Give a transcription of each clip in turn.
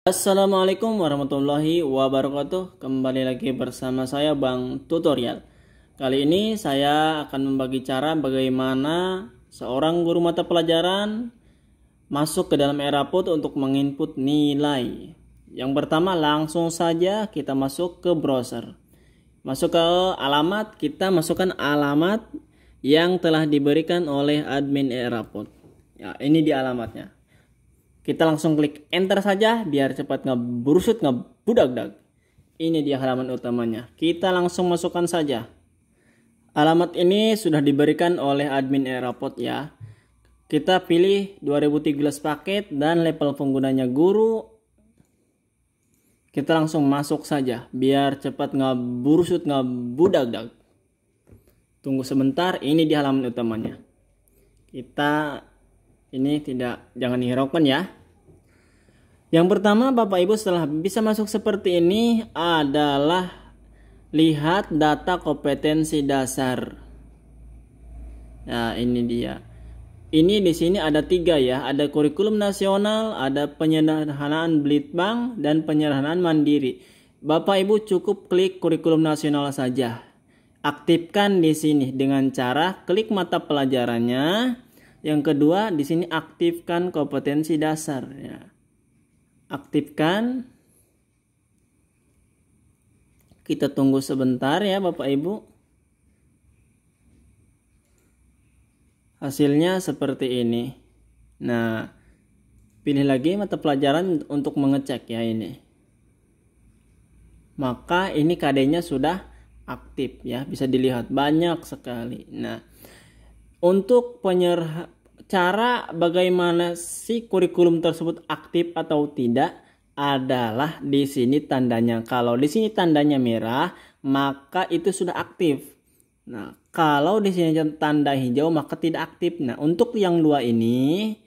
Assalamualaikum warahmatullahi wabarakatuh. Kembali lagi bersama saya Bang Tutorial. Kali ini saya akan membagi cara bagaimana seorang guru mata pelajaran masuk ke dalam Eraput untuk menginput nilai. Yang pertama, langsung saja kita masuk ke browser. Masuk ke alamat, kita masukkan alamat yang telah diberikan oleh admin Eraput. Ya, ini di alamatnya. Kita langsung klik enter saja biar cepat ngeburusut ngebudagdag. Ini dia halaman utamanya. Kita langsung masukkan saja. Alamat ini sudah diberikan oleh admin Eraput ya. Kita pilih 2013 paket dan level penggunanya guru. Kita langsung masuk saja biar cepat ngeburusut ngebudagdag. Tunggu sebentar, ini di halaman utamanya. Jangan dihiraukan ya. Yang pertama, Bapak Ibu setelah bisa masuk seperti ini adalah lihat data kompetensi dasar. Nah, ini dia. Ini di sini ada 3 ya, ada kurikulum nasional, ada penyederhanaan Litbang dan penyederhanaan mandiri. Bapak Ibu cukup klik kurikulum nasional saja. Aktifkan di sini dengan cara klik mata pelajarannya. Yang kedua, di sini aktifkan kompetensi dasar ya. Aktifkan. Kita tunggu sebentar ya Bapak Ibu. Hasilnya seperti ini. Nah, pilih lagi mata pelajaran untuk mengecek ya ini. Maka ini KD-nya sudah aktif ya, bisa dilihat banyak sekali. Nah, untuk cara bagaimana si kurikulum tersebut aktif atau tidak adalah di sini tandanya. Kalau di sini tandanya merah, maka itu sudah aktif. Nah, kalau di sini tanda hijau maka tidak aktif. Nah, untuk yang 2 ini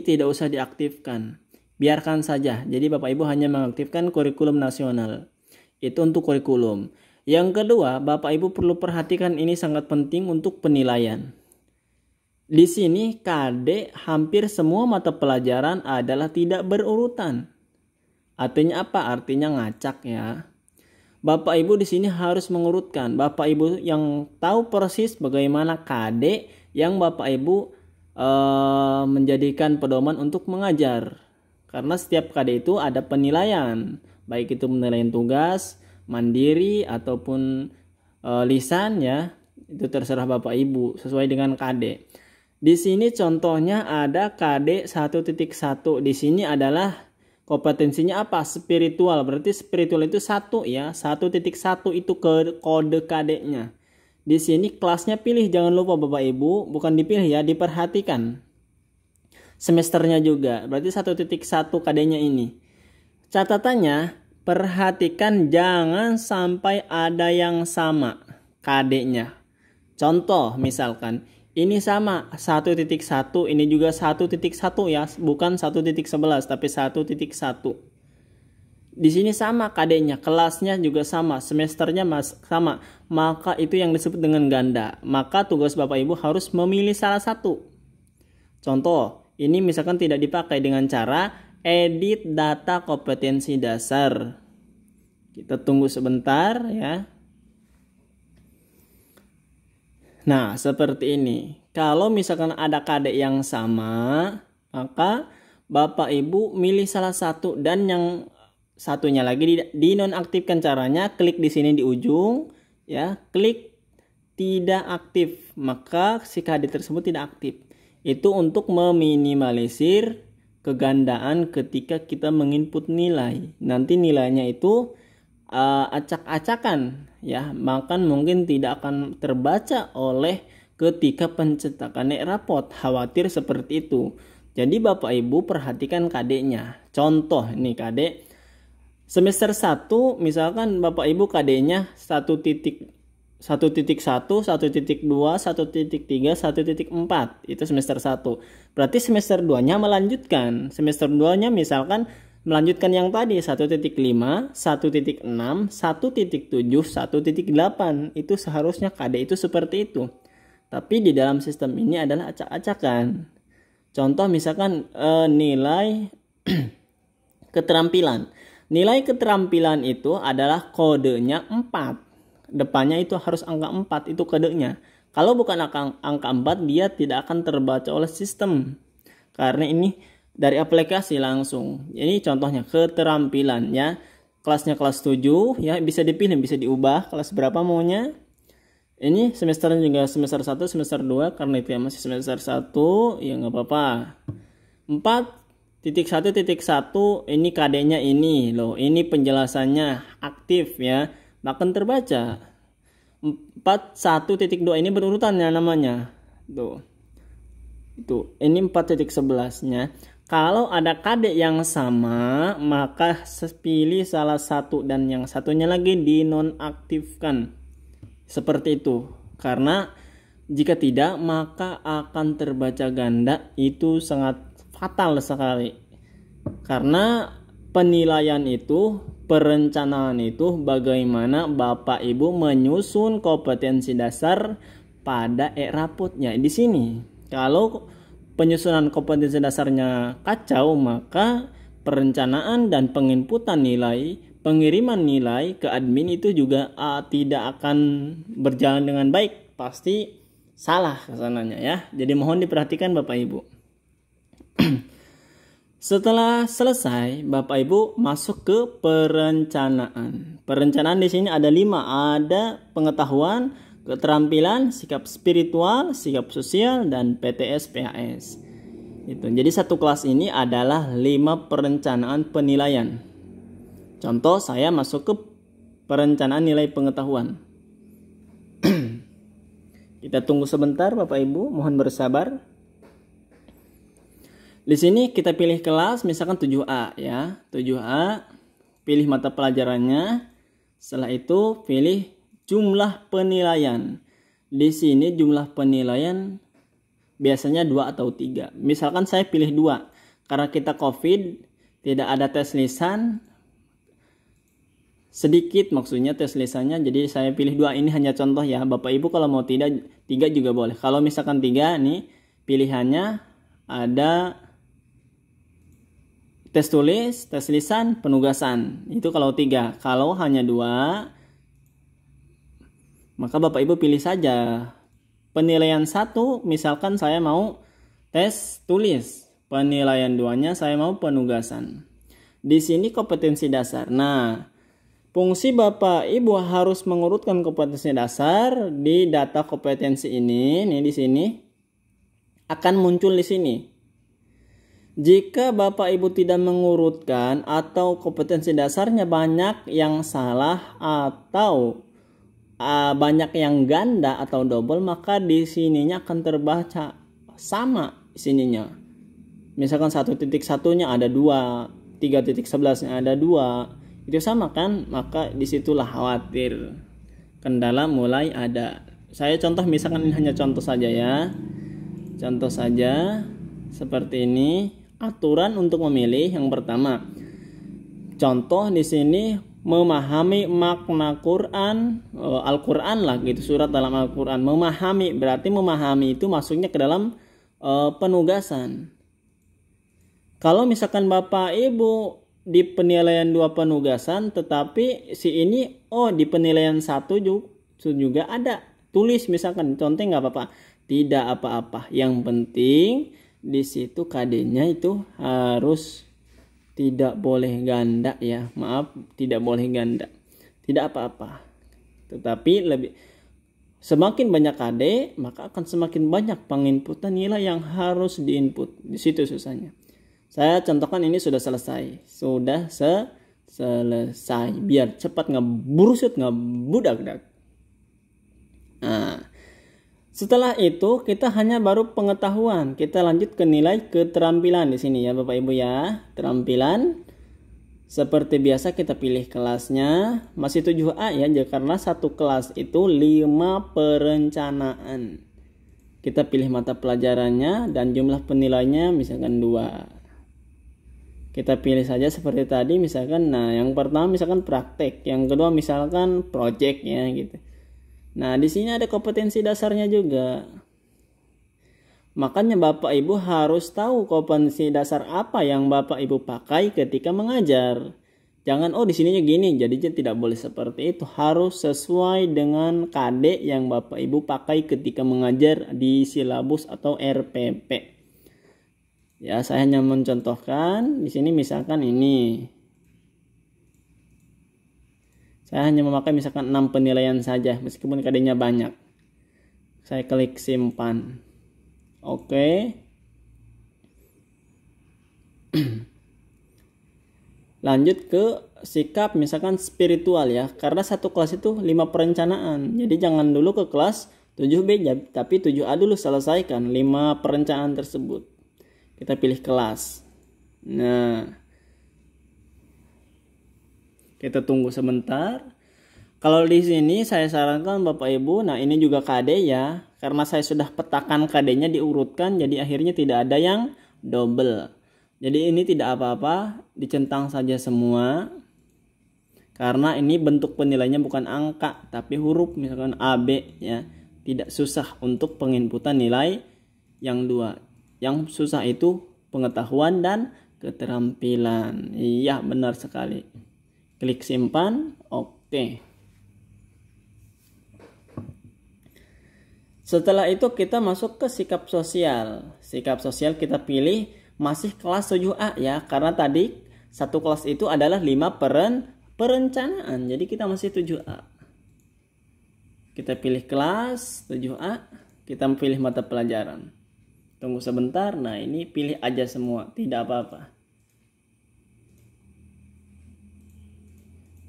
tidak usah diaktifkan. Biarkan saja. Jadi Bapak Ibu hanya mengaktifkan kurikulum nasional. Itu untuk kurikulum. Yang kedua, Bapak Ibu perlu perhatikan, ini sangat penting untuk penilaian. Di sini KD hampir semua mata pelajaran adalah tidak berurutan. Artinya apa? Artinya ngacak ya. Bapak Ibu di sini harus mengurutkan. Bapak Ibu yang tahu persis bagaimana KD yang Bapak Ibu menjadikan pedoman untuk mengajar. Karena setiap KD itu ada penilaian. Baik itu penilaian tugas, mandiri ataupun lisan ya. Itu terserah Bapak Ibu sesuai dengan KD. Di sini contohnya ada KD 1.1. Di sini adalah kompetensinya apa? Spiritual. Berarti spiritual itu 1 ya. 1.1 itu kode KD-nya. Di sini kelasnya pilih, jangan lupa Bapak Ibu, bukan dipilih ya, diperhatikan. Semesternya juga. Berarti 1.1 KD-nya ini. Catatannya, perhatikan jangan sampai ada yang sama KD-nya. Contoh misalkan ini sama 1.1, ini juga 1.1 ya, bukan 1.11 tapi 1.1. Di sini sama KD-nya, kelasnya juga sama, semesternya sama. Maka itu yang disebut dengan ganda. Maka tugas Bapak Ibu harus memilih salah satu. Contoh, ini misalkan tidak dipakai dengan cara edit data kompetensi dasar. Kita tunggu sebentar ya. Nah, seperti ini. Kalau misalkan ada KD yang sama, maka Bapak Ibu milih salah satu dan yang satunya lagi dinonaktifkan. Caranya klik di sini di ujung ya, klik tidak aktif, maka si KD tersebut tidak aktif. Itu untuk meminimalisir kegandaan ketika kita menginput nilai. Nanti nilainya itu acak-acakan ya, maka mungkin tidak akan terbaca oleh ketika pencetakan Eraput. Khawatir seperti itu. Jadi Bapak Ibu perhatikan KD-nya. Contoh nih KD semester 1 misalkan Bapak Ibu KD-nya 1.1, 1.2, 1.3, 1.4. Itu semester 1. Berarti semester 2-nya melanjutkan. Semester 2-nya misalkan melanjutkan yang tadi 1.5, 1.6, 1.7, 1.8. Itu seharusnya KD itu seperti itu. Tapi di dalam sistem ini adalah acak-acakan. Contoh misalkan nilai Keterampilan. Nilai keterampilan itu adalah kodenya 4. Depannya itu harus angka 4, itu kodenya. Kalau bukan angka 4, dia tidak akan terbaca oleh sistem. Karena ini dari aplikasi langsung. Ini contohnya keterampilan ya. Kelasnya kelas 7 ya, bisa dipilih, bisa diubah kelas berapa maunya. Ini semesternya juga semester 1, semester 2, karena itu ya masih semester 1, ya nggak apa-apa. 4.1.1 ini KD-nya ini loh, ini penjelasannya aktif ya, akan terbaca. 4.1.2 ini berurutannya namanya. Tuh. Itu, ini 4.11-nya. Kalau ada KD yang sama, maka pilih salah satu dan yang satunya lagi dinonaktifkan. Seperti itu. Karena jika tidak, maka akan terbaca ganda. Itu sangat fatal sekali. Karena penilaian itu, perencanaan itu bagaimana Bapak Ibu menyusun kompetensi dasar pada rapotnya. Di sini, kalau penyusunan kompetensi dasarnya kacau, maka perencanaan dan penginputan nilai, pengiriman nilai ke admin itu juga tidak akan berjalan dengan baik. Pasti salah kesananya ya. Jadi mohon diperhatikan Bapak Ibu. Setelah selesai, Bapak Ibu masuk ke perencanaan. Perencanaan di sini ada 5, ada pengetahuan, keterampilan, sikap spiritual, sikap sosial, dan PTS PAS. Itu. Jadi satu kelas ini adalah 5 perencanaan penilaian. Contoh, saya masuk ke perencanaan nilai pengetahuan. Kita tunggu sebentar Bapak Ibu, mohon bersabar. Di sini kita pilih kelas misalkan 7A ya. 7A, pilih mata pelajarannya. Setelah itu pilih jumlah penilaian. Di sini jumlah penilaian biasanya 2 atau 3. Misalkan saya pilih 2. Karena kita COVID, tidak ada tes lisan. Sedikit maksudnya tes lisannya. Jadi saya pilih 2. Ini hanya contoh ya. Bapak Ibu kalau mau tidak 3 juga boleh. Kalau misalkan 3 nih pilihannya ada tes tulis, tes lisan, penugasan. Itu kalau 3. Kalau hanya 2, maka Bapak Ibu pilih saja. Penilaian 1, misalkan saya mau tes tulis. Penilaian 2-nya saya mau penugasan. Di sini kompetensi dasar. Nah, fungsi Bapak Ibu harus mengurutkan kompetensi dasar di data kompetensi ini. Nih di sini akan muncul di sini. Jika Bapak Ibu tidak mengurutkan atau kompetensi dasarnya banyak yang salah atau banyak yang ganda atau double, maka di sininya akan terbaca sama sininya. Misalkan 1.1-nya ada 2, 3.11-nya ada 2. Itu sama kan? Maka disitulah khawatir. Kendala mulai ada. Saya contoh, misalkan ini hanya contoh saja ya. Contoh saja seperti ini. Aturan untuk memilih yang pertama. Contoh di sini memahami makna Quran, Al-Quran lah gitu, surat dalam Al-Quran. Memahami berarti memahami itu masuknya ke dalam penugasan. Kalau misalkan Bapak Ibu di penilaian 2 penugasan, tetapi si ini di penilaian 1 juga ada tulis misalkan, contohnya nggak apa-apa, tidak apa-apa. Yang penting di situ KD-nya itu harus tidak boleh ganda ya. Maaf, tidak boleh ganda. Tidak apa-apa. Tetapi semakin banyak KD, maka akan semakin banyak penginputan nilai yang harus diinput. Di situ susahnya. Saya contohkan ini sudah selesai. Sudah selesai. Biar cepat ngeburusut, ngebudak-dak. Nah, setelah itu kita hanya baru pengetahuan. Kita lanjut ke nilai keterampilan di sini ya Bapak Ibu ya. Keterampilan seperti biasa kita pilih kelasnya masih 7A ya, karena satu kelas itu 5 perencanaan. Kita pilih mata pelajarannya dan jumlah penilainya misalkan 2. Kita pilih saja seperti tadi misalkan. Nah, yang pertama misalkan praktek, yang kedua misalkan project ya gitu. Nah, di sini ada kompetensi dasarnya juga. Makanya Bapak Ibu harus tahu kompetensi dasar apa yang Bapak Ibu pakai ketika mengajar. Jangan di sininya gini, jadinya tidak boleh seperti itu. Harus sesuai dengan KD yang Bapak Ibu pakai ketika mengajar di silabus atau RPP. Ya, saya hanya mencontohkan di sini misalkan ini. Saya hanya memakai misalkan 6 penilaian saja meskipun KD-nya banyak. Saya klik simpan. Oke. Lanjut ke sikap misalkan spiritual ya. Karena satu kelas itu 5 perencanaan. Jadi jangan dulu ke kelas 7B tapi 7A dulu selesaikan 5 perencanaan tersebut. Kita pilih kelas. Nah, kita tunggu sebentar. Kalau di sini saya sarankan Bapak Ibu, nah ini juga KD ya. Karena saya sudah petakan KD-nya diurutkan, jadi akhirnya tidak ada yang double. Jadi ini tidak apa-apa, dicentang saja semua. Karena ini bentuk penilaiannya bukan angka, tapi huruf, misalkan A, B ya. Tidak susah untuk penginputan nilai yang 2. Yang susah itu pengetahuan dan keterampilan. Iya, benar sekali. Klik simpan, oke. Setelah itu kita masuk ke sikap sosial. Sikap sosial kita pilih masih kelas 7A ya. Karena tadi satu kelas itu adalah 5 perencanaan. Jadi kita masih 7A. Kita pilih kelas 7A. Kita pilih mata pelajaran. Tunggu sebentar. Nah ini pilih aja semua. Tidak apa-apa.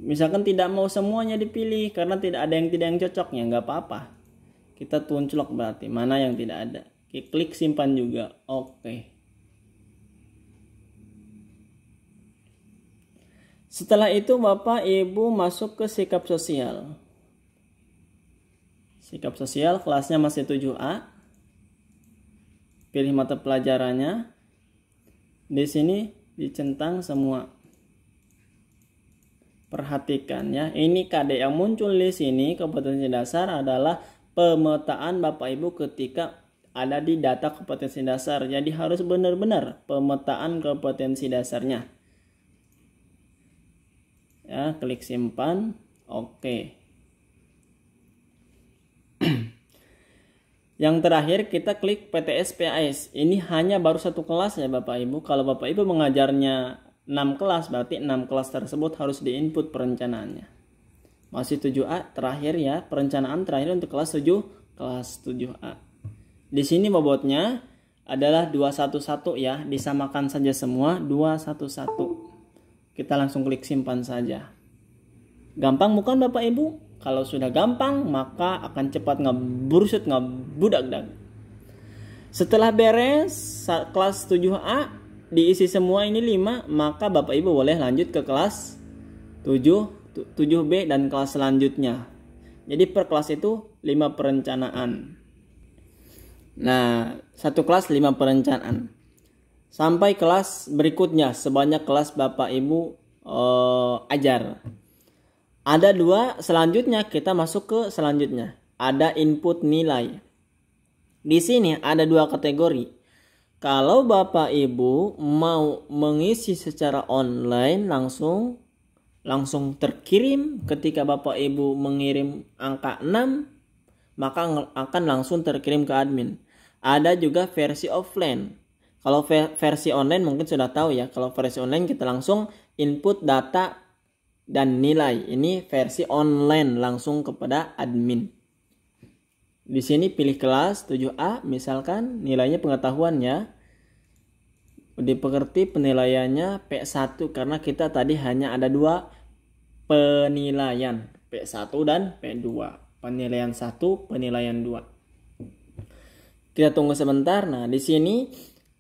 Misalkan tidak mau semuanya dipilih. Karena tidak ada yang cocok ya. Nggak apa-apa. Kita tunculok berarti mana yang tidak ada. Klik simpan juga. Oke. Setelah itu Bapak Ibu masuk ke sikap sosial. Sikap sosial kelasnya masih 7A. Pilih mata pelajarannya. Di sini dicentang semua. Perhatikan ya. Ini KD yang muncul di sini kompetensi dasar adalah pemetaan Bapak Ibu ketika ada di data kompetensi dasar. Jadi harus benar-benar pemetaan kompetensi dasarnya. Ya, klik simpan. Oke. Yang terakhir kita klik PTS PAS. Ini hanya baru satu kelas ya Bapak Ibu. Kalau Bapak Ibu mengajarnya 6 kelas, berarti 6 kelas tersebut harus diinput perencanaannya. Masih 7A terakhir ya, perencanaan terakhir untuk kelas 7A. Di sini bobotnya adalah 211 ya, disamakan saja semua 211. Kita langsung klik simpan saja. Gampang bukan Bapak Ibu? Kalau sudah gampang maka akan cepat ngebursut ngebudakdak. Setelah beres kelas 7A diisi semua ini 5, maka Bapak Ibu boleh lanjut ke kelas 7B dan kelas selanjutnya. Jadi per kelas itu 5 perencanaan. Nah, satu kelas 5 perencanaan. Sampai kelas berikutnya sebanyak kelas Bapak Ibu ajar. Ada 2 selanjutnya, kita masuk ke selanjutnya. Ada input nilai. Di sini ada 2 kategori. Kalau Bapak Ibu mau mengisi secara online langsung terkirim ketika Bapak Ibu mengirim angka 6, maka akan langsung terkirim ke admin. Ada juga versi offline. Kalau versi online mungkin sudah tahu ya. Kalau versi online kita langsung input data dan nilai. Ini versi online langsung kepada admin. Di sini pilih kelas 7A misalkan nilainya pengetahuan ya. Dipengerti penilaiannya P1 karena kita tadi hanya ada 2 penilaian, P1 dan P2. Penilaian 1, penilaian 2. Kita tunggu sebentar. Nah, di sini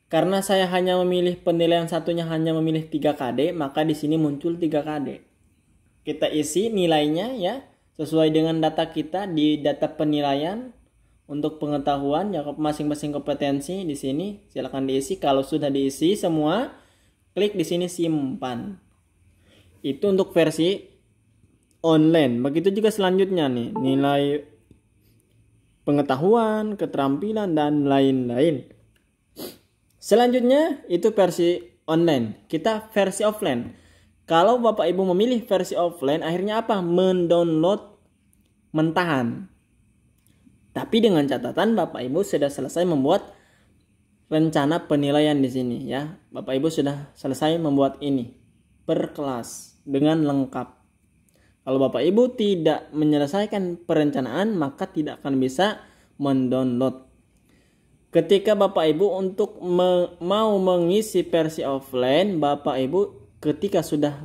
karena saya hanya memilih penilaian satunya hanya memilih 3 KD, maka di sini muncul 3 KD. Kita isi nilainya ya sesuai dengan data kita di data penilaian. Untuk pengetahuan ya masing-masing kompetensi di sini silakan diisi. Kalau sudah diisi semua, klik di sini simpan. Itu untuk versi online. Begitu juga selanjutnya nih, nilai pengetahuan, keterampilan, dan lain-lain. Selanjutnya itu versi online. Kita versi offline. Kalau Bapak Ibu memilih versi offline, akhirnya apa? Mendownload mentahan. Tapi dengan catatan Bapak Ibu sudah selesai membuat rencana penilaian di sini ya. Bapak Ibu sudah selesai membuat ini per kelas dengan lengkap. Kalau Bapak Ibu tidak menyelesaikan perencanaan, maka tidak akan bisa mendownload. Ketika Bapak Ibu untuk mau mengisi versi offline, Bapak Ibu ketika sudah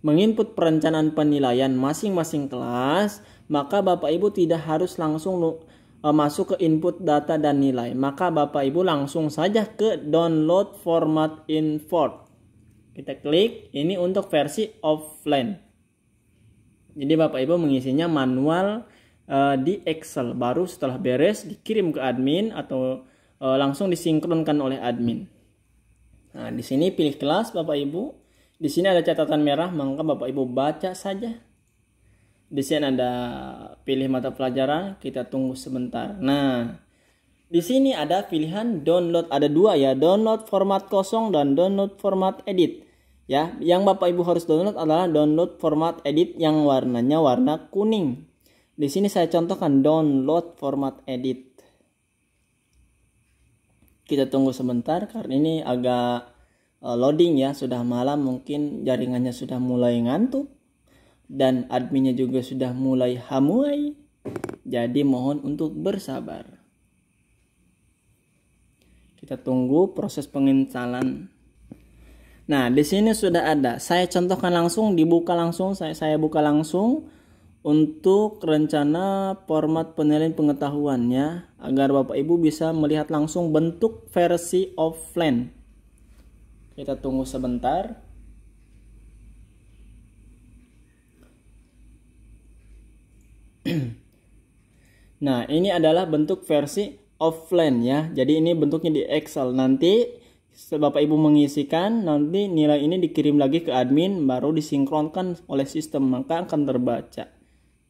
menginput perencanaan penilaian masing-masing kelas, maka Bapak Ibu tidak harus langsung masuk ke input data dan nilai. Maka Bapak Ibu langsung saja ke download format import. Kita klik ini untuk versi offline. Jadi Bapak Ibu mengisinya manual di Excel, baru setelah beres dikirim ke admin atau langsung disinkronkan oleh admin. Nah, di sini pilih kelas Bapak Ibu. Di sini ada catatan merah, maka Bapak Ibu baca saja. Di sini ada pilih mata pelajaran, kita tunggu sebentar. Nah, di sini ada pilihan download, ada dua ya, download format kosong dan download format edit. Ya, yang Bapak Ibu harus download adalah download format edit yang warnanya warna kuning. Di sini saya contohkan download format edit. Kita tunggu sebentar karena ini agak loading ya, sudah malam, mungkin jaringannya sudah mulai ngantuk dan adminnya juga sudah mulai hamuai. Jadi mohon untuk bersabar. Kita tunggu proses penginstalan. Nah, di sini sudah ada. Saya contohkan langsung, dibuka langsung, saya buka langsung. Untuk rencana format penilaian pengetahuannya agar Bapak Ibu bisa melihat langsung bentuk versi offline. Kita tunggu sebentar. Nah, ini adalah bentuk versi offline ya. Jadi ini bentuknya di Excel. Nanti Bapak Ibu mengisikan, nanti nilai ini dikirim lagi ke admin, baru disinkronkan oleh sistem, maka akan terbaca.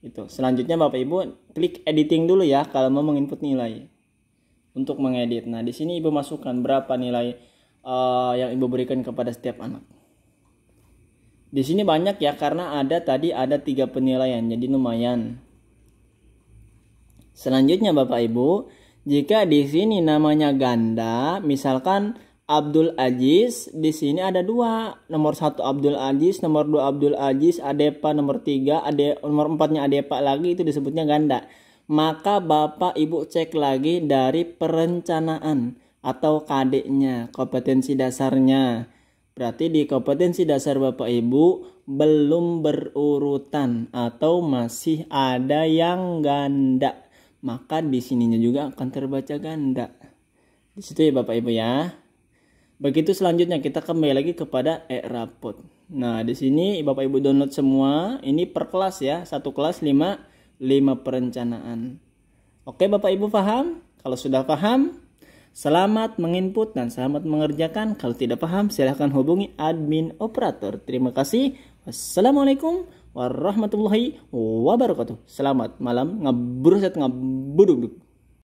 Itu. Selanjutnya Bapak Ibu klik editing dulu ya kalau mau menginput nilai untuk mengedit. Nah, di sini Ibu masukkan berapa nilai yang Ibu berikan kepada setiap anak. Di sini banyak ya karena tadi ada 3 penilaian, jadi lumayan. Selanjutnya Bapak Ibu, jika di sini namanya ganda, misalkan Abdul Aziz, di sini ada 2, nomor 1 Abdul Aziz, nomor 2 Abdul Aziz, Adepa nomor 3, nomor 4-nya Adepa lagi, itu disebutnya ganda. Maka Bapak Ibu cek lagi dari perencanaan atau KD-nya, kompetensi dasarnya. Berarti di kompetensi dasar Bapak Ibu belum berurutan atau masih ada yang ganda. Maka di sininya juga akan terbaca ganda. Di situ ya Bapak Ibu ya. Begitu selanjutnya kita kembali lagi kepada e-rapot. Nah, di sini Bapak Ibu download semua. Ini per kelas ya. Satu kelas 5 perencanaan. Oke Bapak Ibu paham? Kalau sudah paham, selamat menginput dan selamat mengerjakan. Kalau tidak paham, silahkan hubungi admin operator. Terima kasih. Wassalamualaikum warahmatullahi wabarakatuh. Selamat malam. Ngabruset ngabuduk.